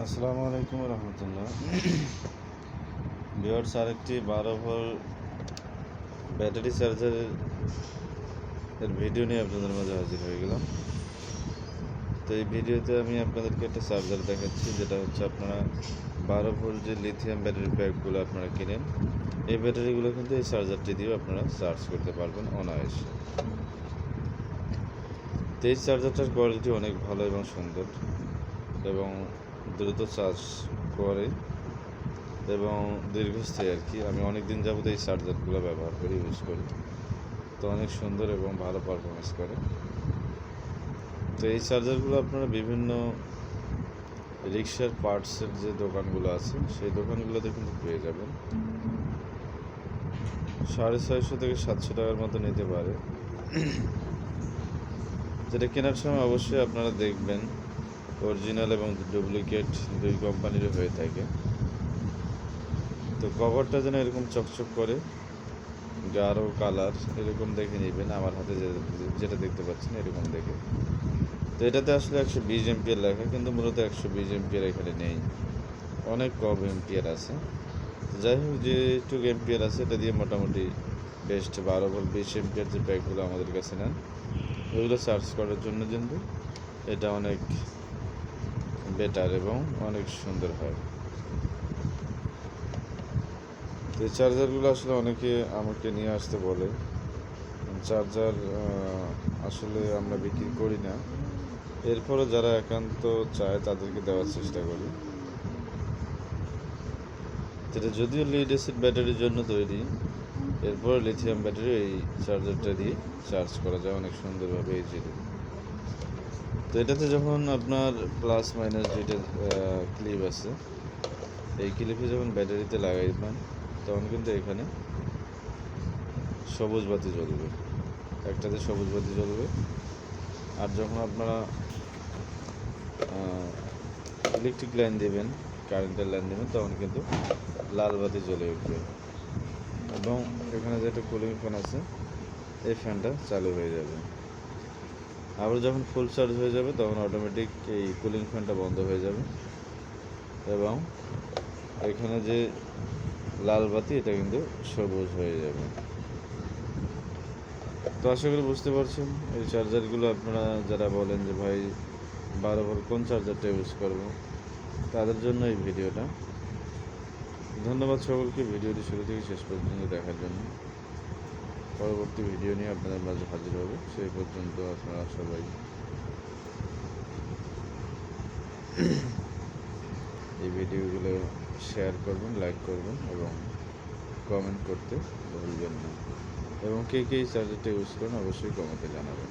আসসালামু আলাইকুম রহমতুল্লাহ। ভিউয়ার্স, আরেকটি 12 ভোল্ট ব্যাটারি চার্জারের ভিডিও নিয়ে আপনাদের মাঝে হাজির হয়ে গেলাম। তো এই ভিডিওতে আমি আপনাদেরকে একটা চার্জার দেখাচ্ছি, যেটা হচ্ছে আপনারা 12 ভোল্ট যে লিথিয়াম ব্যাটারি প্যাকগুলো আপনারা কিনেন, এই ব্যাটারিগুলো কিন্তু এই চার্জারটি দিয়েও আপনারা চার্জ করতে পারবেন অনায়াসে। তো এই চার্জারটার কোয়ালিটি অনেক ভালো এবং সুন্দর এবং দ্রুত চার্জ করে এবং দীর্ঘস্থায়ী আর কি। আমি অনেক দিন যাবত এই চার্জারগুলো ব্যবহার করি, ইউজ করি, তো অনেক সুন্দর এবং ভালো পারফরমেন্স করে। তো এই চার্জারগুলো আপনারা বিভিন্ন রিক্সার পার্টসের যে দোকানগুলো আছে সেই দোকানগুলোতে কিন্তু পেয়ে যাবেন। 650 থেকে 700 টাকার মতো নিতে পারে। যেটা কেনার সময় অবশ্যই আপনারা দেখবেন অরিজিনাল এবং ডুপ্লিকেট দুই কোম্পানিরও হয়ে থাকে। তো কভারটা যেন এরকম চকচক করে, গাঢ় কালার এরকম দেখে নেবেন। আমার হাতে যেটা দেখতে পাচ্ছেন এরকম দেখে। তো এটাতে আসলে 120 এমপিয়ার লেখা, কিন্তু মূলত 120 এমপিয়ার এখানে নেই, অনেক কম এমপিয়ার আছে। তো যাই হোক, যেটুক এমপিয়ার আছে এটা দিয়ে মোটামুটি বেস্ট 12 ভোল্ট 20 এমপিয়ার যে প্যাকগুলো আমাদের কাছে নেন, ওইগুলো চার্জ করার জন্য কিন্তু এটা অনেক বেটার এবং অনেক সুন্দর হয়। তো এই চার্জারগুলো আসলে অনেকে আমাকে নিয়ে আসতে বলে। চার্জার আসলে আমরা বিক্রি করি না, এরপরও যারা একান্ত চায় তাদেরকে দেওয়ার চেষ্টা করি। যেটা যদিও লিড অ্যাসিড ব্যাটারির জন্য তৈরি, এরপর লিথিয়াম ব্যাটারি এই চার্জারটা দিয়ে চার্জ করা যায় অনেক সুন্দরভাবে ইজিলি। তো এটাতে যখন আপনার প্লাস মাইনাস দুইটা ক্লিপ আছে, এই ক্লিপে যখন ব্যাটারিতে লাগাইবেন তখন কিন্তু এখানে সবুজ বাতি জ্বলবে, একটাতে সবুজ বাতি জ্বলবে। আর যখন আপনারা ইলেকট্রিক লাইন দেবেন, কারেন্টের লাইন দেবেন, তখন কিন্তু লাল বাতি জ্বলে উঠবে এবং এখানে যে একটা কুলিং ফ্যান আছে এই ফ্যানটা চালু হয়ে যাবে। আবার যখন ফুল চার্জ হয়ে যাবে তখন অটোমেটিক এই কুলিং ফ্যানটা বন্ধ হয়ে যাবে এবং এখানে যে লাল বাতি এটা কিন্তু সবুজ হয়ে যাবে। তো আশা করি বুঝতে পারছেন এই চার্জারগুলো আপনারা যারা বলেন যে ভাই 12 ভোল্ট কোন চার্জারটা ইউজ করব, তাদের জন্য এই ভিডিওটা। ধন্যবাদ সকলকে ভিডিওটি শুরু থেকে শেষ পর্যন্ত দেখার জন্য। পরবর্তী ভিডিও নিয়ে আপনাদের মাঝে হাজির হব। সেই পর্যন্ত আপনারা সবাই এই ভিডিওগুলো শেয়ার করবেন, লাইক করবেন এবং কমেন্ট করতে ভুলবেন না। এবং কে কে এই চার্জারটা ইউজ করেন অবশ্যই কমেন্টে জানাবেন।